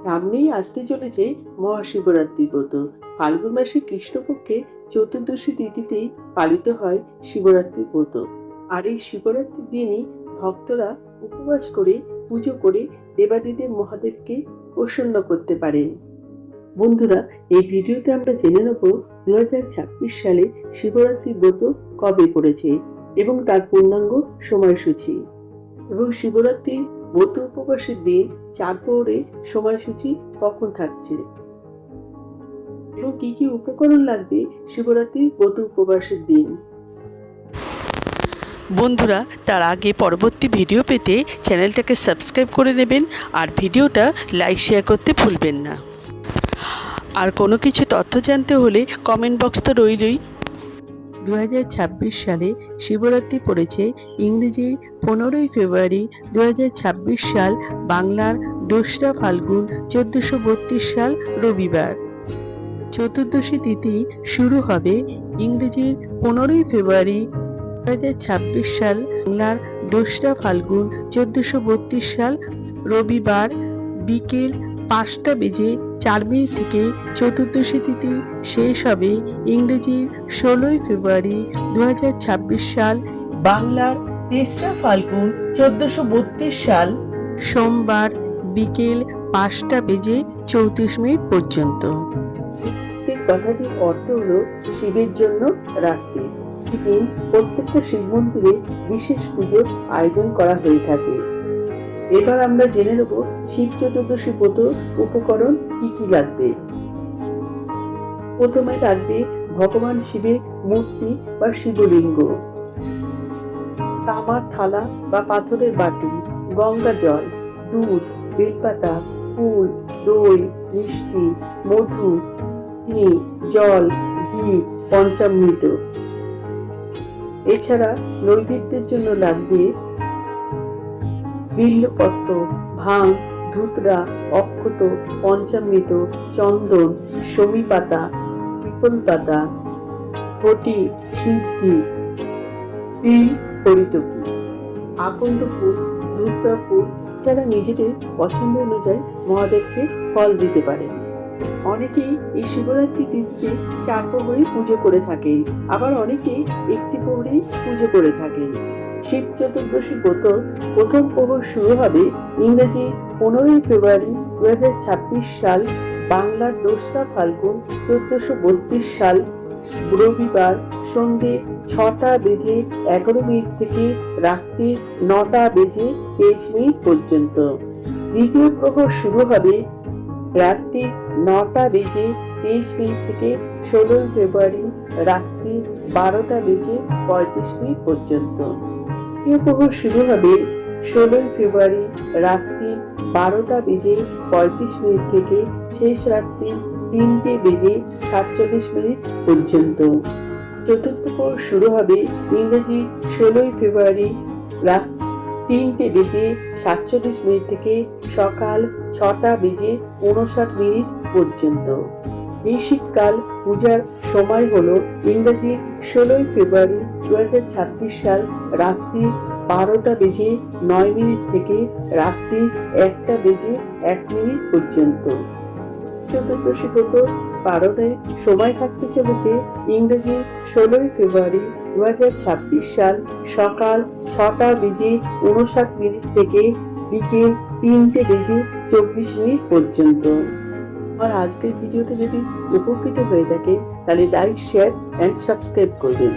সামনেই আসতে চলেছে মহাশিবরাত্রি ব্রত। ফাল্গুন মাসে কৃষ্ণপক্ষে চতুর্দশী তিথিতেই পালিত হয় শিবরাত্রি ব্রত। আর এই শিবরাত্রির দিনই ভক্তরা উপবাস করে পুজো করে দেবাদিদেব মহাদেবকে প্রসন্ন করতে পারেন। বন্ধুরা, এই ভিডিওতে আমরা জেনে নেব 2026 সালে শিবরাত্রি ব্রত কবে পড়েছে এবং তার পূর্ণাঙ্গ সময়সূচি, এবং শিবরাত্রির ব্রত উপবাসের দিন 4 প্রহরে সময়সূচি কখন থাকছে এবং কি কি উপকরণ লাগবে শিবরাত্রির ব্রত উপবাসের দিন। বন্ধুরা, তার আগে পরবর্তী ভিডিও পেতে চ্যানেলটাকে সাবস্ক্রাইব করে নেবেন আর ভিডিওটা লাইক শেয়ার করতে ভুলবেন না। আর কোনো কিছু তথ্য জানতে হলে কমেন্ট বক্স তো রইলই। 2026 সালে শিবরাত্রি পড়েছে ইংরেজি 15ই ফেব্রুয়ারি 2026 সাল, বাংলার 2রা ফাল্গুন 1432 সাল রবিবার। চতুর্দশী তিথি শুরু হবে ইংরেজি 15ই ফেব্রুয়ারি 2026 সাল, বাংলার 2রা ফাল্গুন 1432 সাল রবিবার বিকেল 5টা বেজে 4 মিনিট থেকে চতুর্দশী তিথি শেষ হবে ইংরেজি 16ই ফেব্রুয়ারি 2026 সাল, বাংলার 3রা ফাল্গুন 1432 সাল সোমবার বিকেল 5টা বেজে 34 মিনিট পর্যন্ত। প্রত্যেক কথাটির অর্থ হলো শিবের জন্য রাত্রি। এদিন প্রত্যেকটা শিব মন্দিরে বিশেষ পুজোর আয়োজন করা হয়ে থাকে। এবার আমরা জেনে নেব শিব চতুর্দশী ব্রত উপকরণ কি কি লাগবে। প্রথমে লাগবে ভগবান শিবের মূর্তি বা শিবলিঙ্গ, তামার থালা বা পাথরের বাটি, গঙ্গা জল, দুধ, বেলপাতা, ফুল, দই, মিষ্টি, মধু, চিনি, জল, ঘি, পঞ্চামৃত। এছাড়া নৈবেদ্যের জন্য লাগবে বিল্লপত্র, ভাং, ধুতরা, অক্ষত, পঞ্চামৃত, চন্দন, শমী পাতা, পিপল পাতা, ঘটি, সিদ্ধি, তিল, হরিতকি, আকন্দ ফুল, ধুতরা ফুল। তারা নিজেদের পছন্দ অনুযায়ী মহাদেবকে ফল দিতে পারে। অনেকেই এই শিবরাত্রি তিথিতে 4 প্রহরে পুজো করে থাকেন, আবার অনেকেই 1টি প্রহরে পুজো করে থাকেন। শিব চতুর্দশী ব্রত প্রথম প্রহর শুরু হবে ইংরেজি 15ই ফেব্রুয়ারি 2026 সাল, বাংলার 2রা ফাল্গুন 1432 সাল রবিবার সন্ধ্যে 6টা বেজে 11 মিনিট থেকে রাত্রি 9টা বেজে 23 মিনিট পর্যন্ত। দ্বিতীয় প্রহর শুরু হবে রাত্রি 9টা বেজে 23 মিনিট থেকে 16 ফেব্রুয়ারি রাত্রি 12টা বেজে 35 মিনিট পর্যন্ত। তৃতীয় প্রহর শুরু হবে 16 ফেব্রুয়ারি রাত্রি 12টা বেজে 35 মিনিট থেকে শেষ রাত্রি 3টে বেজে 47 মিনিট পর্যন্ত। চতুর্থ প্রহর শুরু হবে ইংরেজি 16 ফেব্রুয়ারি রাত 3টে বেজে 47 মিনিট থেকে সকাল 6টা বেজে 59 মিনিট পর্যন্ত। এই শীতকাল পূজার সময় হলো ইংরেজি 16 ফেব্রুয়ারি 2026 সাল রাত্রি 12টা বেজে 9 মিনিট থেকে রাত্রি 1টা বেজে 1 মিনিট পর্যন্ত। চতুর্দশী ব্রত পালনের সময় থাকতে চলেছে ইংরেজি 16 ফেব্রুয়ারি 2026 সাল সকাল 6টা বেজে 59 মিনিট থেকে বিকেল 3টে বেজে 24 মিনিট পর্যন্ত। আর আজকের ভিডিওটা যদি উপকৃত হয়ে থাকে তাহলে লাইক, শেয়ার এন্ড সাবস্ক্রাইব করবেন।